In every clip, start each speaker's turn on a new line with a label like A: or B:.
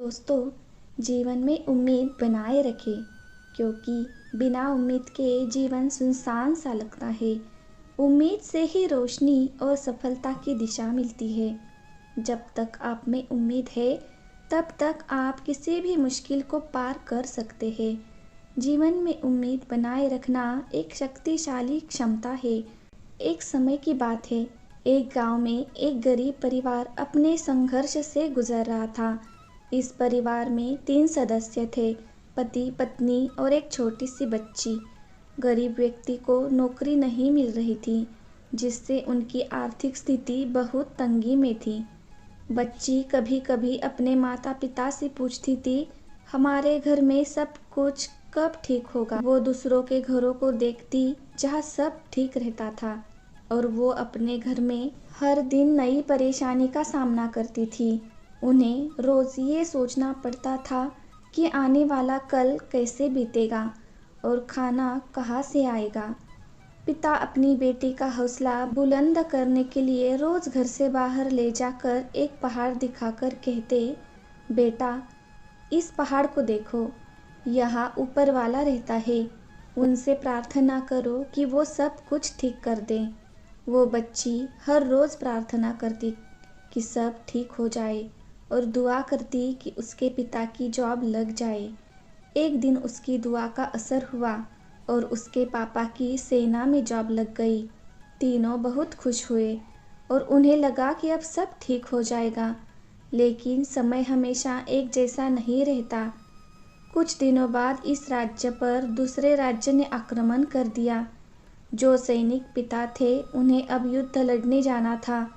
A: दोस्तों, जीवन में उम्मीद बनाए रखें क्योंकि बिना उम्मीद के जीवन सुनसान सा लगता है। उम्मीद से ही रोशनी और सफलता की दिशा मिलती है। जब तक आप में उम्मीद है, तब तक आप किसी भी मुश्किल को पार कर सकते हैं। जीवन में उम्मीद बनाए रखना एक शक्तिशाली क्षमता है। एक समय की बात है, एक गांव में एक गरीब परिवार अपने संघर्ष से गुजर रहा था। इस परिवार में 3 सदस्य थे, पति, पत्नी और एक छोटी सी बच्ची। गरीब व्यक्ति को नौकरी नहीं मिल रही थी, जिससे उनकी आर्थिक स्थिति बहुत तंगी में थी। बच्ची कभी-कभी अपने माता-पिता से पूछती थी, हमारे घर में सब कुछ कब ठीक होगा? वो दूसरों के घरों को देखती जहाँ सब ठीक रहता था और वो अपने घर में हर दिन नई परेशानी का सामना करती थी। उन्हें रोज ये सोचना पड़ता था कि आने वाला कल कैसे बीतेगा और खाना कहाँ से आएगा। पिता अपनी बेटी का हौसला बुलंद करने के लिए रोज घर से बाहर ले जाकर एक पहाड़ दिखाकर कहते, बेटा, इस पहाड़ को देखो, यहाँ ऊपर वाला रहता है। उनसे प्रार्थना करो कि वो सब कुछ ठीक कर दें। वो बच्ची हर रोज प्रार्थना करती कि सब ठीक हो जाए और दुआ करती कि उसके पिता की जॉब लग जाए। एक दिन उसकी दुआ का असर हुआ और उसके पापा की सेना में जॉब लग गई। तीनों बहुत खुश हुए और उन्हें लगा कि अब सब ठीक हो जाएगा। लेकिन समय हमेशा एक जैसा नहीं रहता। कुछ दिनों बाद इस राज्य पर दूसरे राज्य ने आक्रमण कर दिया। जो सैनिक पिता थे, उन्हें अब युद्ध लड़ने जाना था।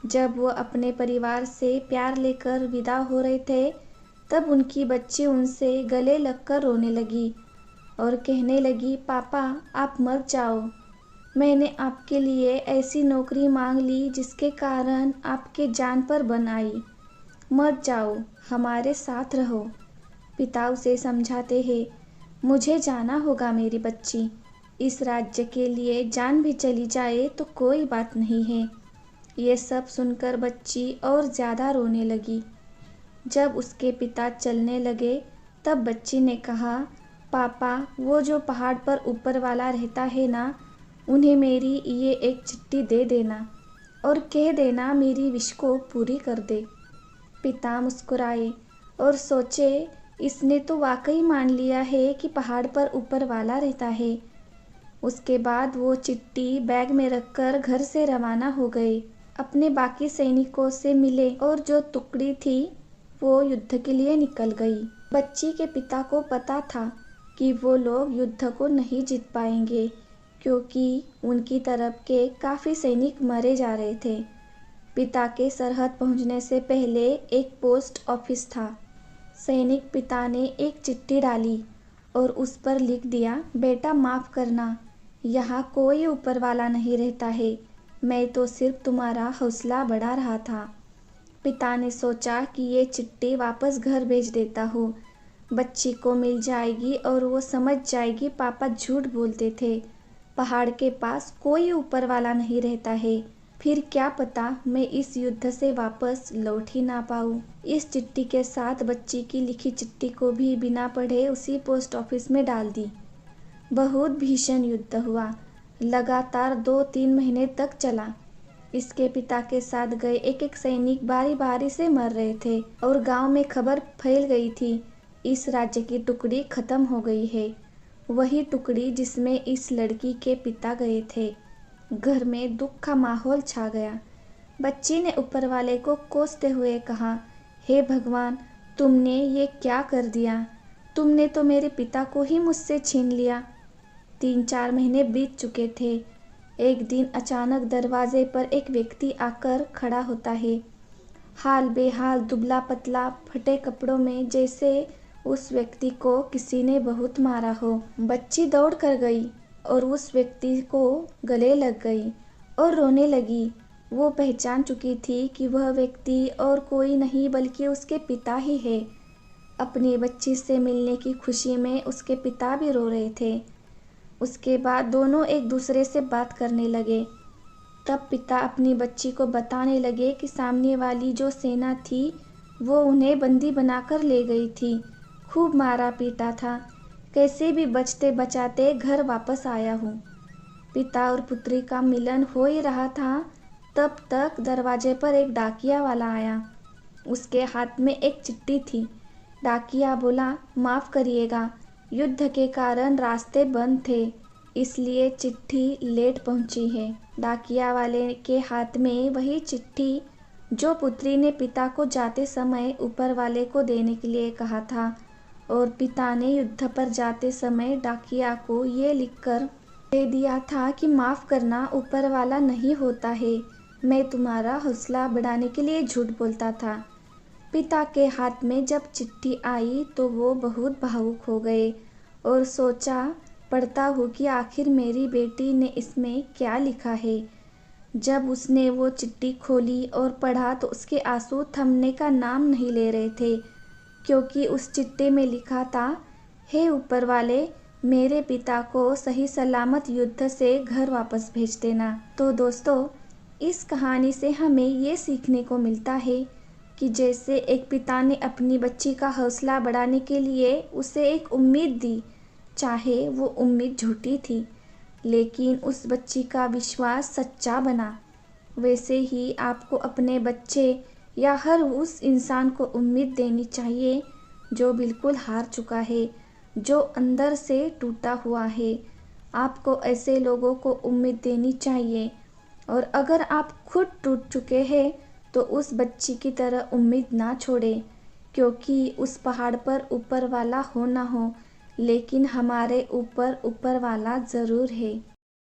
A: जब वो अपने परिवार से प्यार लेकर विदा हो रहे थे, तब उनकी बच्ची उनसे गले लगकर रोने लगी और कहने लगी, पापा, आप मत जाओ। मैंने आपके लिए ऐसी नौकरी मांग ली जिसके कारण आपके जान पर बन आई। मत जाओ, हमारे साथ रहो। पिता उसे समझाते हैं, मुझे जाना होगा मेरी बच्ची। इस राज्य के लिए जान भी चली जाए तो कोई बात नहीं है। ये सब सुनकर बच्ची और ज़्यादा रोने लगी। जब उसके पिता चलने लगे, तब बच्ची ने कहा, पापा, वो जो पहाड़ पर ऊपर वाला रहता है ना, उन्हें मेरी ये एक चिट्ठी दे देना और कह देना मेरी विश को पूरी कर दे। पिता मुस्कुराए और सोचे, इसने तो वाकई मान लिया है कि पहाड़ पर ऊपर वाला रहता है। उसके बाद वो चिट्ठी बैग में रखकर घर से रवाना हो गए। अपने बाकी सैनिकों से मिले और जो टुकड़ी थी वो युद्ध के लिए निकल गई। बच्ची के पिता को पता था कि वो लोग युद्ध को नहीं जीत पाएंगे, क्योंकि उनकी तरफ के काफ़ी सैनिक मरे जा रहे थे। पिता के सरहद पहुंचने से पहले एक पोस्ट ऑफिस था। सैनिक पिता ने एक चिट्ठी डाली और उस पर लिख दिया, बेटा, माफ़ करना, यहाँ कोई ऊपर वाला नहीं रहता है। मैं तो सिर्फ तुम्हारा हौसला बढ़ा रहा था। पिता ने सोचा कि ये चिट्ठी वापस घर भेज देता हूँ। बच्ची को मिल जाएगी और वो समझ जाएगी पापा झूठ बोलते थे। पहाड़ के पास कोई ऊपर वाला नहीं रहता है। फिर क्या पता मैं इस युद्ध से वापस लौट ही ना पाऊँ। इस चिट्ठी के साथ बच्ची की लिखी चिट्ठी को भी बिना पढ़े उसी पोस्ट ऑफिस में डाल दी। बहुत भीषण युद्ध हुआ, लगातार 2-3 महीने तक चला। इसके पिता के साथ गए एक-एक सैनिक बारी बारी से मर रहे थे और गांव में खबर फैल गई थी, इस राज्य की टुकड़ी खत्म हो गई है। वही टुकड़ी जिसमें इस लड़की के पिता गए थे। घर में दुख का माहौल छा गया। बच्ची ने ऊपर वाले को कोसते हुए कहा, हे भगवान, तुमने ये क्या कर दिया? तुमने तो मेरे पिता को ही मुझसे छीन लिया। 3-4 महीने बीत चुके थे। एक दिन अचानक दरवाजे पर एक व्यक्ति आकर खड़ा होता है। हाल बेहाल, दुबला पतला, फटे कपड़ों में, जैसे उस व्यक्ति को किसी ने बहुत मारा हो। बच्ची दौड़ कर गई और उस व्यक्ति को गले लग गई और रोने लगी। वो पहचान चुकी थी कि वह व्यक्ति और कोई नहीं बल्कि उसके पिता ही है। अपनी बच्ची से मिलने की खुशी में उसके पिता भी रो रहे थे। उसके बाद दोनों एक दूसरे से बात करने लगे। तब पिता अपनी बच्ची को बताने लगे कि सामने वाली जो सेना थी वो उन्हें बंदी बनाकर ले गई थी। खूब मारा पीटा था। कैसे भी बचते बचाते घर वापस आया हूँ। पिता और पुत्री का मिलन हो ही रहा था, तब तक दरवाजे पर एक डाकिया वाला आया। उसके हाथ में एक चिट्ठी थी। डाकिया बोला, माफ़ करिएगा, युद्ध के कारण रास्ते बंद थे, इसलिए चिट्ठी लेट पहुंची है। डाकिया वाले के हाथ में वही चिट्ठी जो पुत्री ने पिता को जाते समय ऊपर वाले को देने के लिए कहा था, और पिता ने युद्ध पर जाते समय डाकिया को ये लिखकर दे दिया था कि माफ़ करना ऊपर वाला नहीं होता है, मैं तुम्हारा हौसला बढ़ाने के लिए झूठ बोलता था। पिता के हाथ में जब चिट्ठी आई तो वो बहुत भावुक हो गए और सोचा, पढ़ता हूँ कि आखिर मेरी बेटी ने इसमें क्या लिखा है। जब उसने वो चिट्ठी खोली और पढ़ा तो उसके आंसू थमने का नाम नहीं ले रहे थे, क्योंकि उस चिट्ठी में लिखा था, हे ऊपर वाले, मेरे पिता को सही सलामत युद्ध से घर वापस भेज देना। तो दोस्तों, इस कहानी से हमें ये सीखने को मिलता है कि जैसे एक पिता ने अपनी बच्ची का हौसला बढ़ाने के लिए उसे एक उम्मीद दी, चाहे वो उम्मीद झूठी थी, लेकिन उस बच्ची का विश्वास सच्चा बना, वैसे ही आपको अपने बच्चे या हर उस इंसान को उम्मीद देनी चाहिए जो बिल्कुल हार चुका है, जो अंदर से टूटा हुआ है। आपको ऐसे लोगों को उम्मीद देनी चाहिए, और अगर आप खुद टूट चुके हैं तो उस बच्ची की तरह उम्मीद ना छोड़ें, क्योंकि उस पहाड़ पर ऊपर वाला हो ना हो, लेकिन हमारे ऊपर ऊपर वाला ज़रूर है।